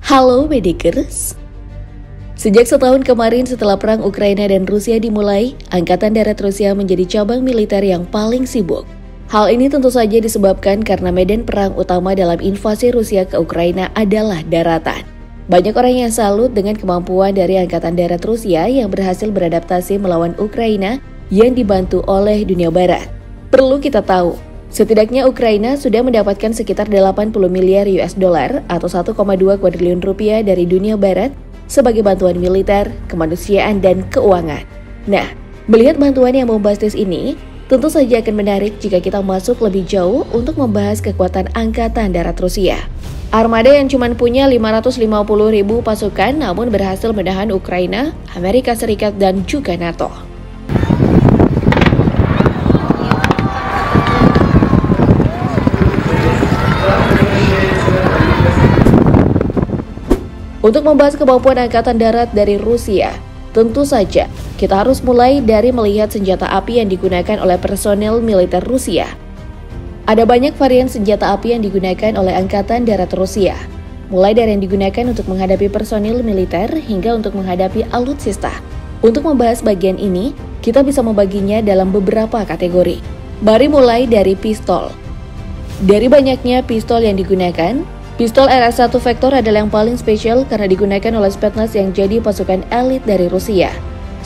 Halo Bedikers. Sejak setahun kemarin setelah perang Ukraina dan Rusia dimulai, Angkatan Darat Rusia menjadi cabang militer yang paling sibuk. Hal ini tentu saja disebabkan karena medan perang utama dalam invasi Rusia ke Ukraina adalah daratan. Banyak orang yang salut dengan kemampuan dari Angkatan Darat Rusia yang berhasil beradaptasi melawan Ukraina yang dibantu oleh dunia barat. Perlu kita tahu, setidaknya Ukraina sudah mendapatkan sekitar 80 miliar US dollar atau 1,2 kuadriliun rupiah dari dunia barat sebagai bantuan militer, kemanusiaan, dan keuangan. Nah, melihat bantuan yang bombastis ini, tentu saja akan menarik jika kita masuk lebih jauh untuk membahas kekuatan Angkatan Darat Rusia. Armada yang cuma punya 550.000 pasukan namun berhasil menahan Ukraina, Amerika Serikat, dan juga NATO. Untuk membahas kemampuan Angkatan Darat dari Rusia, tentu saja kita harus mulai dari melihat senjata api yang digunakan oleh personel militer Rusia. Ada banyak varian senjata api yang digunakan oleh Angkatan Darat Rusia, mulai dari yang digunakan untuk menghadapi personil militer hingga untuk menghadapi alutsista. Untuk membahas bagian ini, kita bisa membaginya dalam beberapa kategori. Mari mulai dari pistol. Dari banyaknya pistol yang digunakan, pistol RS-1 Vektor adalah yang paling spesial karena digunakan oleh Spetsnaz yang jadi pasukan elit dari Rusia.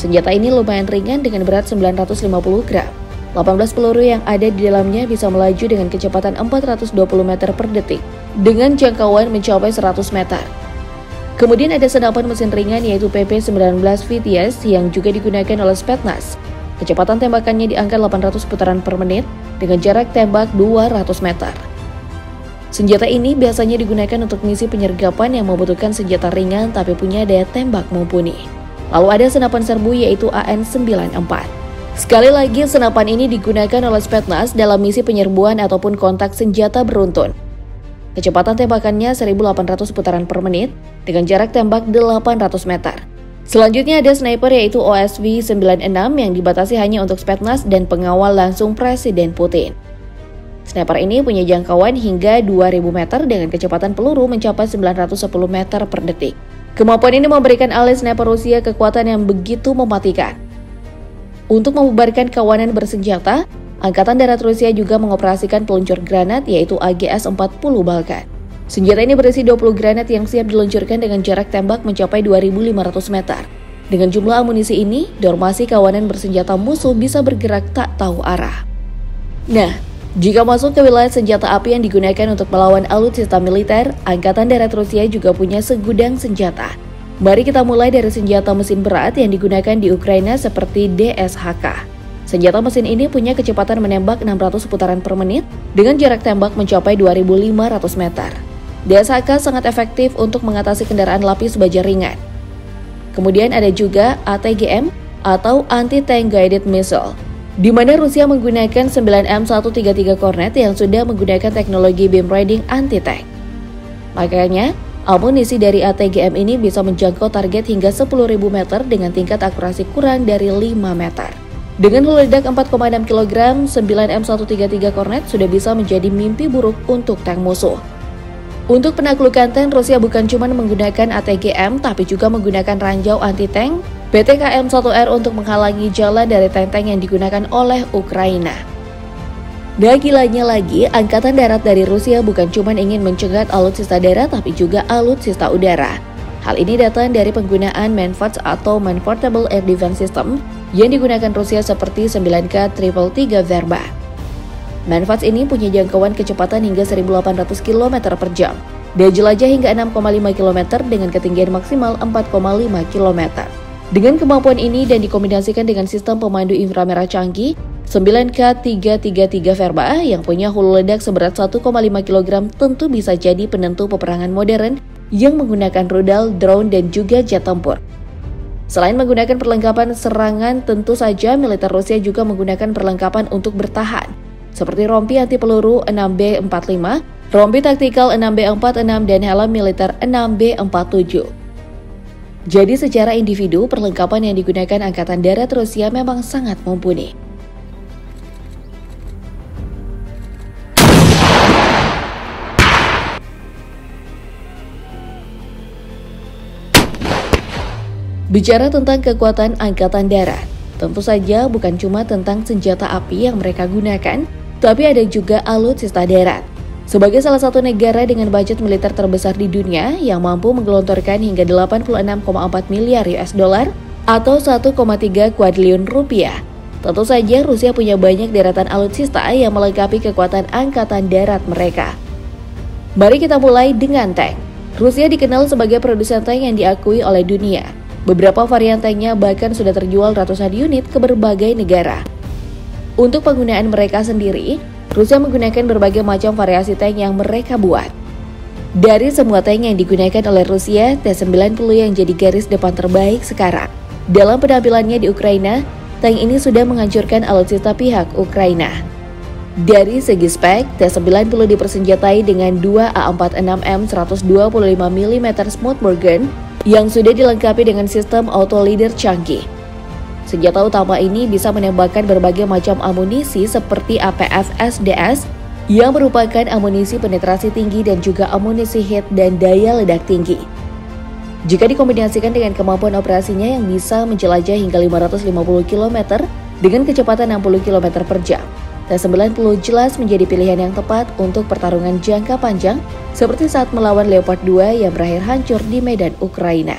Senjata ini lumayan ringan dengan berat 950 gram. 18 peluru yang ada di dalamnya bisa melaju dengan kecepatan 420 meter per detik, dengan jangkauan mencapai 100 meter. Kemudian ada senapan mesin ringan yaitu PP-19 VTS yang juga digunakan oleh Spetsnaz. Kecepatan tembakannya di angka 800 putaran per menit dengan jarak tembak 200 meter. Senjata ini biasanya digunakan untuk misi penyergapan yang membutuhkan senjata ringan tapi punya daya tembak mumpuni. Lalu ada senapan serbu yaitu AN-94. Sekali lagi, senapan ini digunakan oleh Spetsnaz dalam misi penyerbuan ataupun kontak senjata beruntun. Kecepatan tembakannya 1.800 putaran per menit dengan jarak tembak 800 meter. Selanjutnya ada sniper yaitu OSV-96 yang dibatasi hanya untuk Spetsnaz dan pengawal langsung Presiden Putin. Sniper ini punya jangkauan hingga 2000 meter dengan kecepatan peluru mencapai 910 meter per detik. Kemampuan ini memberikan alis sniper Rusia kekuatan yang begitu mematikan. Untuk membubarkan kawanan bersenjata, Angkatan Darat Rusia juga mengoperasikan peluncur granat yaitu AGS-40 Balkan. Senjata ini berisi 20 granat yang siap diluncurkan dengan jarak tembak mencapai 2500 meter. Dengan jumlah amunisi ini, formasi kawanan bersenjata musuh bisa bergerak tak tahu arah. Nah, jika masuk ke wilayah senjata api yang digunakan untuk melawan alutsista militer, Angkatan Darat Rusia juga punya segudang senjata. Mari kita mulai dari senjata mesin berat yang digunakan di Ukraina seperti DSHK. Senjata mesin ini punya kecepatan menembak 600 putaran per menit dengan jarak tembak mencapai 2500 meter. DSHK sangat efektif untuk mengatasi kendaraan lapis baja ringan. Kemudian ada juga ATGM atau Anti-Tank Guided Missile, di mana Rusia menggunakan 9M133 Kornet yang sudah menggunakan teknologi beam riding anti-tank. Makanya, amunisi dari ATGM ini bisa menjangkau target hingga 10.000 meter dengan tingkat akurasi kurang dari 5 meter. Dengan ledak 4,6 kg, 9M133 Kornet sudah bisa menjadi mimpi buruk untuk tank musuh. Untuk penaklukan tank, Rusia bukan cuma menggunakan ATGM tapi juga menggunakan ranjau anti-tank PTKM-1R untuk menghalangi jalan dari tank-tank yang digunakan oleh Ukraina. Dan gilanya lagi, Angkatan Darat dari Rusia bukan cuma ingin mencegat alutsista darat tapi juga alutsista udara. Hal ini datang dari penggunaan Manfats atau Man-Portable Air Defense System yang digunakan Rusia seperti 9K-333 Verba. Manfats ini punya jangkauan kecepatan hingga 1.800 km per jam. Daya jelajah hingga 6,5 km dengan ketinggian maksimal 4,5 km. Dengan kemampuan ini dan dikombinasikan dengan sistem pemandu inframerah canggih, 9K-333 Verba yang punya hulu ledak seberat 1,5 kg tentu bisa jadi penentu peperangan modern yang menggunakan rudal, drone, dan juga jet tempur. Selain menggunakan perlengkapan serangan, tentu saja militer Rusia juga menggunakan perlengkapan untuk bertahan, seperti rompi anti peluru 6B45, rompi taktikal 6B46, dan helm militer 6B47. Jadi secara individu, perlengkapan yang digunakan Angkatan Darat Rusia memang sangat mumpuni. Bicara tentang kekuatan angkatan darat, tentu saja bukan cuma tentang senjata api yang mereka gunakan, tapi ada juga alutsista darat. Sebagai salah satu negara dengan budget militer terbesar di dunia yang mampu menggelontorkan hingga 86,4 miliar US dollar atau 1,3 kuadriliun rupiah. Tentu saja Rusia punya banyak deretan alutsista yang melengkapi kekuatan angkatan darat mereka. Mari kita mulai dengan tank. Rusia dikenal sebagai produsen tank yang diakui oleh dunia. Beberapa varian tanknya bahkan sudah terjual ratusan unit ke berbagai negara. Untuk penggunaan mereka sendiri, Rusia menggunakan berbagai macam variasi tank yang mereka buat. Dari semua tank yang digunakan oleh Rusia, T-90 yang jadi garis depan terbaik sekarang. Dalam penampilannya di Ukraina, tank ini sudah menghancurkan alutsista pihak Ukraina. Dari segi spek, T-90 dipersenjatai dengan 2 A46M 125 mm Smoothbore gun yang sudah dilengkapi dengan sistem auto leader canggih. Senjata utama ini bisa menembakkan berbagai macam amunisi seperti APF-SDS yang merupakan amunisi penetrasi tinggi dan juga amunisi hit dan daya ledak tinggi. Jika dikombinasikan dengan kemampuan operasinya yang bisa menjelajah hingga 550 km dengan kecepatan 60 km per jam, T-90 jelas menjadi pilihan yang tepat untuk pertarungan jangka panjang seperti saat melawan Leopard 2 yang berakhir hancur di medan Ukraina.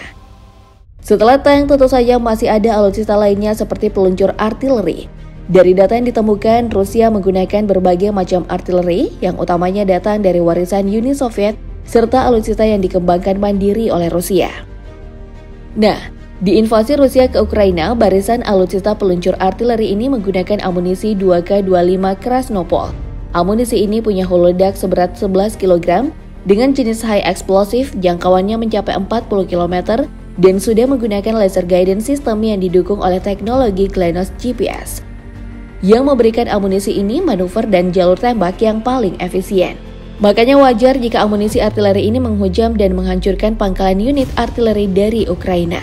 Setelah tank, tentu saja masih ada alutsista lainnya seperti peluncur artileri. Dari data yang ditemukan, Rusia menggunakan berbagai macam artileri yang utamanya datang dari warisan Uni Soviet serta alutsista yang dikembangkan mandiri oleh Rusia. Nah, di invasi Rusia ke Ukraina, barisan alutsista peluncur artileri ini menggunakan amunisi 2K25 Krasnopol. Amunisi ini punya holodak seberat 11 kg dengan jenis high explosive, jangkauannya mencapai 40 km dan sudah menggunakan laser guidance system yang didukung oleh teknologi GLONASS GPS yang memberikan amunisi ini manuver dan jalur tembak yang paling efisien. Makanya wajar jika amunisi artileri ini menghujam dan menghancurkan pangkalan unit artileri dari Ukraina.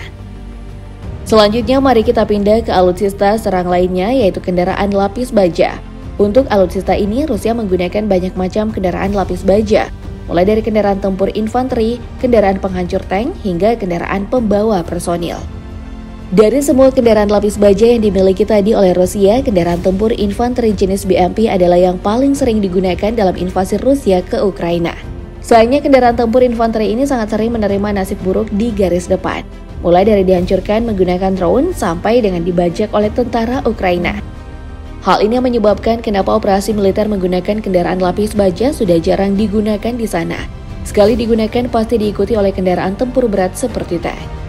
Selanjutnya mari kita pindah ke alutsista serang lainnya, yaitu kendaraan lapis baja. Untuk alutsista ini Rusia menggunakan banyak macam kendaraan lapis baja, mulai dari kendaraan tempur infanteri, kendaraan penghancur tank, hingga kendaraan pembawa personil. Dari semua kendaraan lapis baja yang dimiliki tadi oleh Rusia, kendaraan tempur infanteri jenis BMP adalah yang paling sering digunakan dalam invasi Rusia ke Ukraina. Sayangnya kendaraan tempur infanteri ini sangat sering menerima nasib buruk di garis depan, mulai dari dihancurkan menggunakan drone sampai dengan dibajak oleh tentara Ukraina. Hal ini menyebabkan kenapa operasi militer menggunakan kendaraan lapis baja sudah jarang digunakan di sana. Sekali digunakan pasti diikuti oleh kendaraan tempur berat seperti tank.